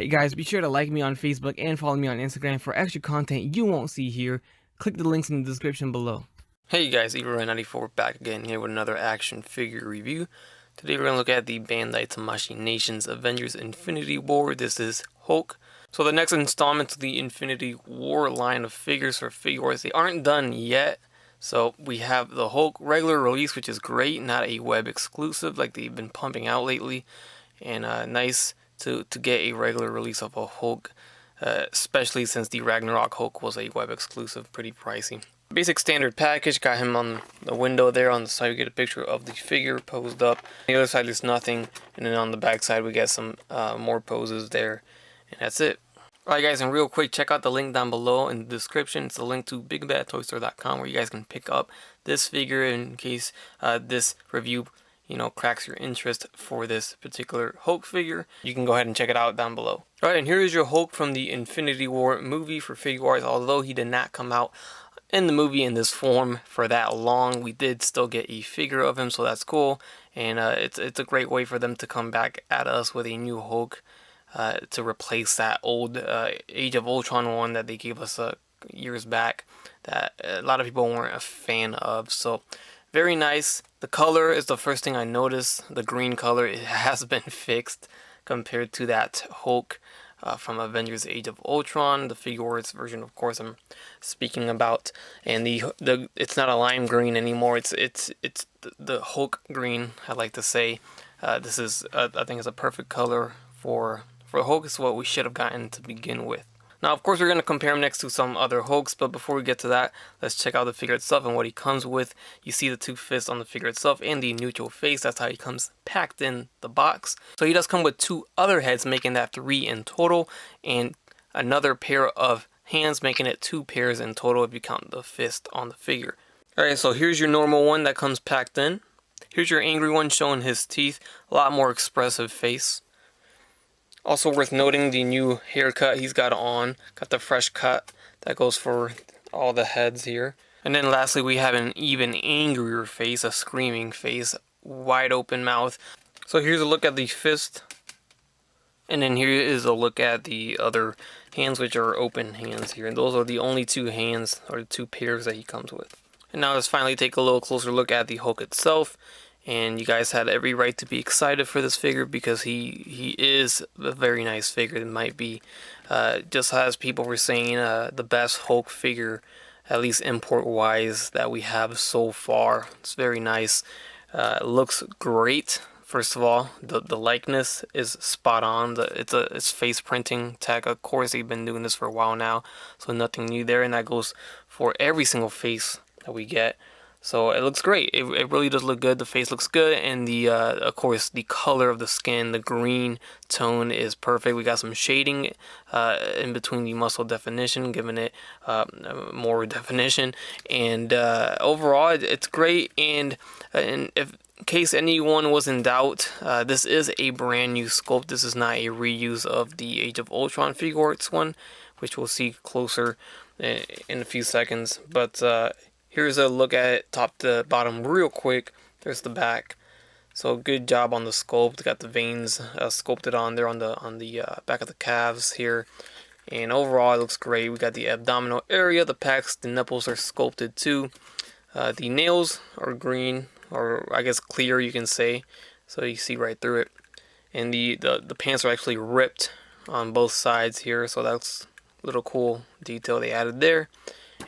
Hey guys, be sure to like me on Facebook and follow me on Instagram for extra content you won't see here. Click the links in the description below. Hey guys, Eagle94 back again here with another action figure review. Today we're going to look at the Bandai Tamashii Nations Avengers Infinity War. This is Hulk. So the next installment to the Infinity War line of figures for Figuarts, they aren't done yet. So we have the Hulk regular release, which is great, not a web exclusive like they've been pumping out lately. And nice to get a regular release of a Hulk, especially since the Ragnarok Hulk was a web exclusive, pretty pricey. Basic standard package, got him on the window there. On the side we get a picture of the figure posed up. On the other side there's nothing, and then on the back side we get some more poses there, and that's it. Alright guys, and real quick, check out the link down below in the description. It's a link to bigbadtoystore.com where you guys can pick up this figure in case this review cracks your interest for this particular Hulk figure. You can go ahead and check it out down below. Alright, and here is your Hulk from the Infinity War movie for Figuarts. Although he did not come out in the movie in this form for that long, we did still get a figure of him, so that's cool. And it's a great way for them to come back at us with a new Hulk to replace that old Age of Ultron one that they gave us years back that a lot of people weren't a fan of. So very nice. The color is the first thing I noticed. The green color, it has been fixed compared to that Hulk from Avengers Age of Ultron, the Figuarts version, of course, I'm speaking about. And the it's not a lime green anymore. It's the Hulk green, I like to say. This is I think it's a perfect color for Hulk. It's what we should have gotten to begin with. Now, of course, we're going to compare him next to some other Hulks, but before we get to that, let's check out the figure itself and what he comes with. You see the two fists on the figure itself and the neutral face. That's how he comes packed in the box. So he does come with two other heads, making that 3 in total, and another pair of hands, making it 2 pairs in total if you count the fist on the figure. Alright, so here's your normal one that comes packed in. Here's your angry one showing his teeth, a lot more expressive face. Also worth noting the new haircut he's got on. Got the fresh cut that goes for all the heads here. And then lastly we have an even angrier face, a screaming face, wide open mouth. So here's a look at the fist. And then here is a look at the other hands, which are open hands here. And those are the only 2 hands, or the 2 pairs that he comes with. And now let's finally take a little closer look at the Hulk itself. And you guys had every right to be excited for this figure because he is a very nice figure. It might be, just as people were saying, the best Hulk figure, at least import-wise, that we have so far. It's very nice. It looks great. First of all, the likeness is spot on. It's face printing tech. Of course, they've been doing this for a while now, so nothing new there. And that goes for every single face that we get. So it looks great. It really does look good. The face looks good, and the of course the color of the skin, the green tone is perfect. We got some shading in between the muscle definition, giving it more definition. And overall, it's great. And if in case anyone was in doubt, this is a brand new sculpt. This is not a reuse of the Age of Ultron Figuarts one, which we'll see closer in a few seconds. But here's a look at it top to bottom real quick. There's the back. So good job on the sculpt. Got the veins sculpted on there on the back of the calves here. And overall it looks great. We got the abdominal area, the pecs, the nipples are sculpted too. The nails are green, or I guess clear you can say. So you see right through it. And the pants are actually ripped on both sides here. So that's a little cool detail they added there.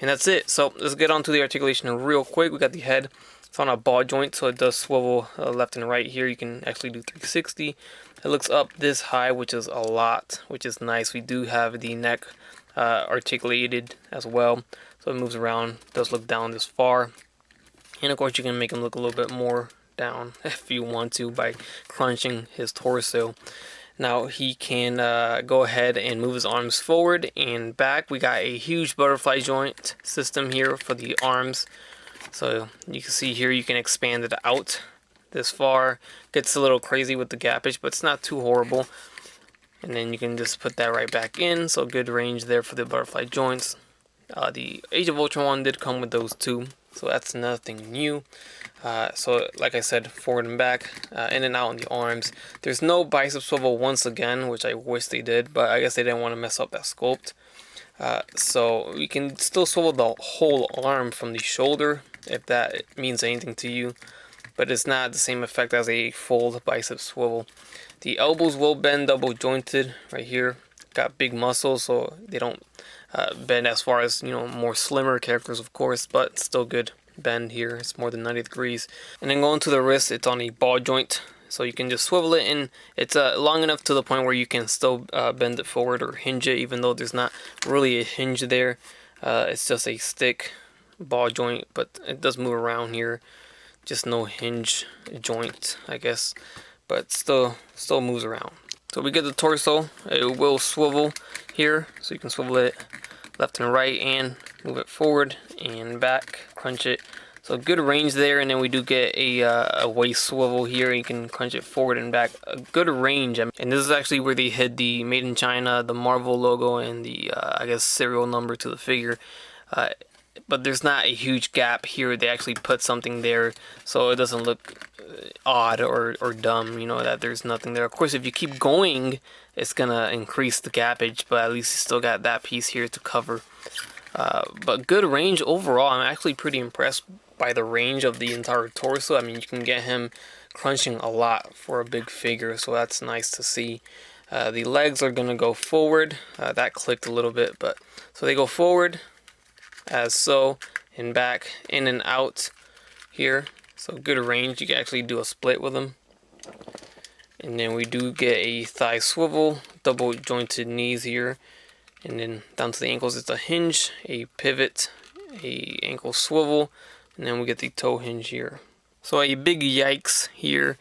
And that's it. So let's get on to the articulation real quick. We got the head. It's on a ball joint, so it does swivel left and right here. You can actually do 360. It looks up this high, which is a lot, which is nice. We do have the neck articulated as well, so it moves around. It does look down this far. And of course you can make him look a little bit more down if you want to by crunching his torso. Now he can go ahead and move his arms forward and back. We got a huge butterfly joint system here for the arms. So you can see here you can expand it out this far. Gets a little crazy with the gappage, but it's not too horrible. And then you can just put that right back in. So good range there for the butterfly joints. The Age of Ultron one did come with those too, so that's nothing new. So like I said, forward and back, in and out on the arms. There's no bicep swivel once again, which I wish they did, but I guess they didn't want to mess up that sculpt. So we can still swivel the whole arm from the shoulder, if that means anything to you, but it's not the same effect as a full bicep swivel. The elbows will bend double jointed right here. Got big muscles, so they don't bend as far as, you know, more slimmer characters, of course, but still good bend here. It's more than 90 degrees. And then going to the wrist, it's on a ball joint, so you can just swivel it, and it's long enough to the point where you can still bend it forward or hinge it, even though there's not really a hinge there. It's just a stick ball joint, but it does move around here. Just no hinge joint, I guess, but still moves around. So we get the torso. It will swivel here, so you can swivel it left and right and move it forward and back, crunch it. So good range there, and then we do get a waist swivel here. You can crunch it forward and back. A good range, and this is actually where they hid the Made in China, the Marvel logo, and the I guess serial number to the figure. But there's not a huge gap here. They actually put something there, so it doesn't look odd or dumb, you know, that there's nothing there. Of course, if you keep going, it's gonna increase the gapage, but at least you still got that piece here to cover. But good range overall. I'm actually pretty impressed by the range of the entire torso. I mean, you can get him crunching a lot for a big figure, so that's nice to see. The legs are gonna go forward. That clicked a little bit, but so they go forward as so, and back, in and out here. So good range. You can actually do a split with them. And then we do get a thigh swivel, double jointed knees here, and then down to the ankles it's a hinge, a pivot, a ankle swivel, and then we get the toe hinge here. So a big yikes here.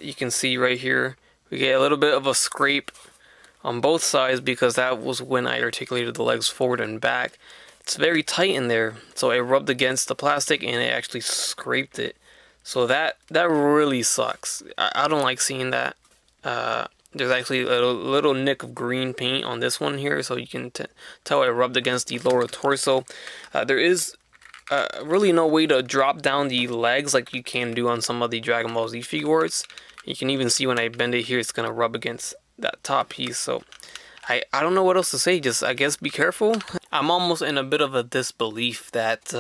You can see right here we get a little bit of a scrape on both sides, because that was when I articulated the legs forward and back. It's very tight in there, so it rubbed against the plastic and it actually scraped it. So that really sucks. I don't like seeing that. There's actually a little nick of green paint on this one here, so you can tell it rubbed against the lower torso. There is really no way to drop down the legs like you can do on some of the Dragon Ball Z Figuarts. You can even see when I bend it here, it's going to rub against that top piece. So I don't know what else to say. Just, I guess, be careful. I'm almost in a bit of a disbelief that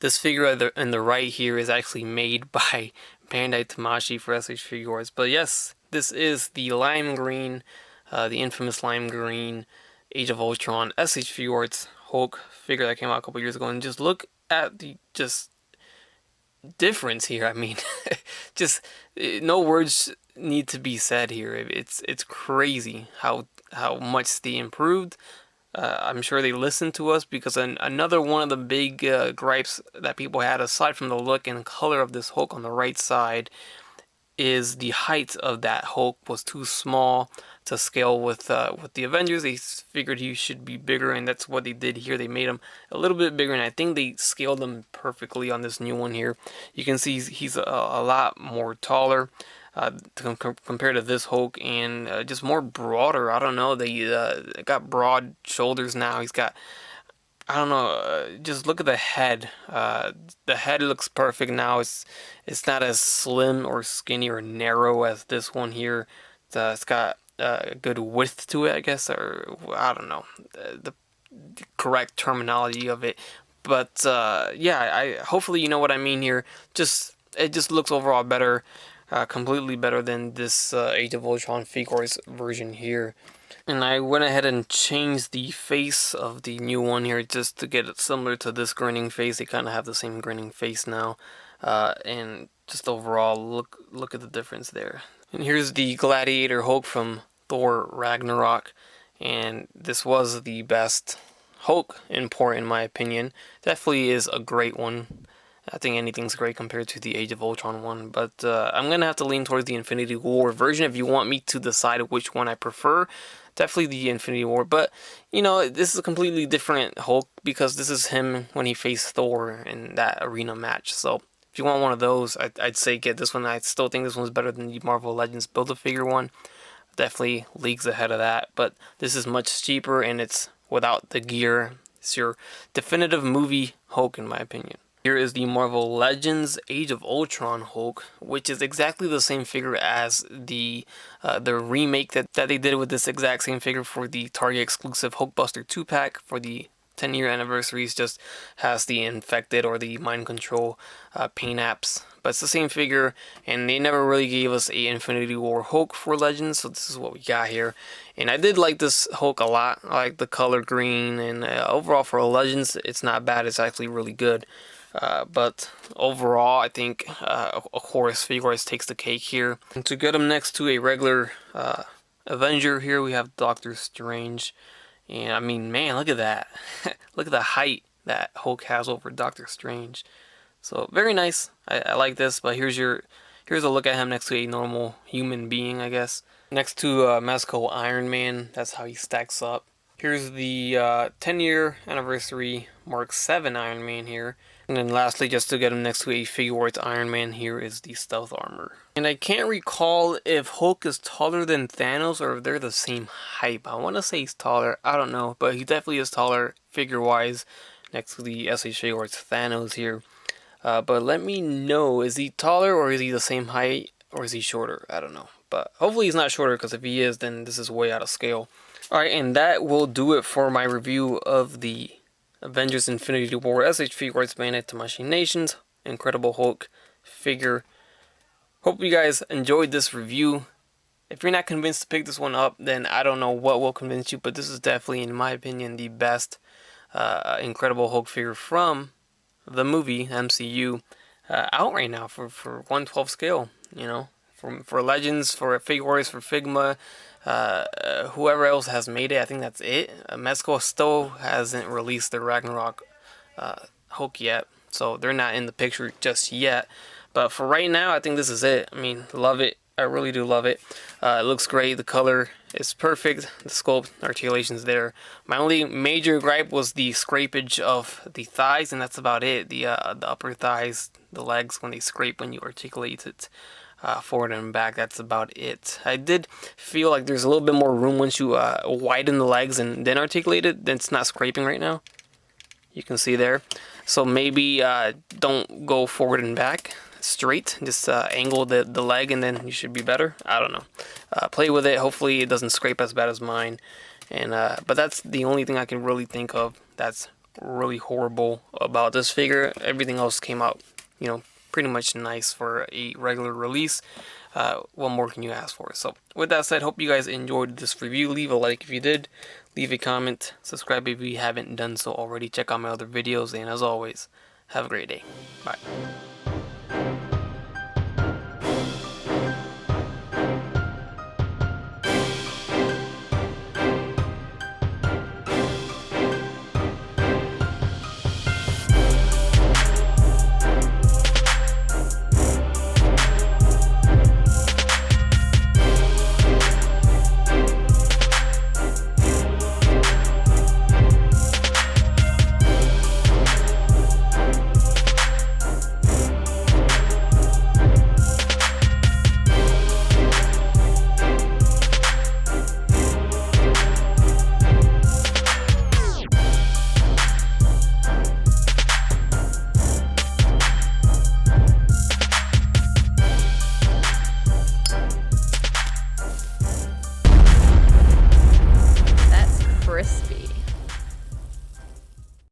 this figure in the right here is actually made by Bandai Tamashii for SH Figuarts. But yes, this is the lime green, the infamous lime green Age of Ultron SH Figuarts Hulk figure that came out a couple years ago. And just look at the difference here. I mean, just no words need to be said here. It's crazy how much they improved. I'm sure they listened to us, because another one of the big gripes that people had, aside from the look and color of this Hulk on the right side, is the height of that Hulk was too small to scale with the Avengers. They figured he should be bigger, and that's what they did here. They made him a little bit bigger, and I think they scaled him perfectly on this new one here. You can see he's a lot more taller compared to this Hulk, and just more broader. I don't know, they got broad shoulders now. He's got, I don't know, just look at the head. The head looks perfect now. It's not as slim or skinny or narrow as this one here. It's got a good width to it, I guess, or I don't know the correct terminology of it. But yeah, hopefully you know what I mean here. It just looks overall better. Completely better than this Age of Ultron Figuarts version here. And I went ahead and changed the face of the new one here just to get it similar to this grinning face. They kind of have the same grinning face now. And just overall, look at the difference there. And here's the Gladiator Hulk from Thor Ragnarok. And this was the best Hulk import in my opinion. Definitely is a great one. I think anything's great compared to the Age of Ultron one, but I'm going to have to lean towards the Infinity War version if you want me to decide which one I prefer. Definitely the Infinity War, but, you know, this is a completely different Hulk, because this is him when he faced Thor in that arena match. So if you want one of those, I'd say get this one. I still think this one's better than the Marvel Legends Build-A-Figure one. Definitely leagues ahead of that, but this is much cheaper, and it's without the gear. It's your definitive movie Hulk, in my opinion. Here is the Marvel Legends Age of Ultron Hulk, which is exactly the same figure as the remake that they did with this exact same figure for the Target exclusive Hulkbuster 2-pack for the 10-year anniversaries. Just has the infected or the mind control paint apps, but it's the same figure, and they never really gave us a Infinity War Hulk for Legends, so this is what we got here. And I did like this Hulk a lot. I like the color green, and overall for Legends, it's not bad. It's actually really good. But overall, I think, of course, Figuarts takes the cake here. And to get him next to a regular Avenger here, we have Doctor Strange. And I mean, man, look at that. Look at the height that Hulk has over Doctor Strange. So very nice. I like this, but here's a look at him next to a normal human being, I guess. Next to Mezco Iron Man, that's how he stacks up. Here's the 10-year anniversary Mark 7 Iron Man here. And then lastly, just to get him next to a Figuarts Iron Man, here is the stealth armor. And I can't recall if Hulk is taller than Thanos or if they're the same height. I want to say he's taller. I don't know, but he definitely is taller figure-wise next to the SH Figuarts Thanos here. But let me know, is he taller or is he the same height or is he shorter? I don't know. But hopefully he's not shorter, because if he is, then this is way out of scale. Alright, and that will do it for my review of the Avengers Infinity War SH Figuarts Bandai Tamashii Nations Incredible Hulk figure. Hope you guys enjoyed this review. If you're not convinced to pick this one up, then I don't know what will convince you, but this is definitely, in my opinion, the best Incredible Hulk figure from the movie MCU out right now for 1/12 scale, you know, for Legends, for Figuarts, for Figma, whoever else has made it. I think that's it. Mezco still hasn't released the Ragnarok Hulk yet, so they're not in the picture just yet. But for right now, I think this is it. I mean, love it. I really do love it. It looks great. The color is perfect. The sculpt, articulation's there. My only major gripe was the scrapage of the thighs, and that's about it. The upper thighs, the legs, when they scrape when you articulate it forward and back, that's about it. I did feel like there's a little bit more room once you widen the legs and then articulate it. Then it's not scraping right now. You can see there. So maybe don't go forward and back straight, just angle the leg and then you should be better. I don't know. Play with it. Hopefully it doesn't scrape as bad as mine. And but that's the only thing I can really think of that's really horrible about this figure. Everything else came out, you know, pretty much nice for a regular release. What more can you ask for? So with that said, hope you guys enjoyed this review. Leave a like if you did. Leave a comment. Subscribe if you haven't done so already. Check out my other videos. And as always, have a great day. Bye.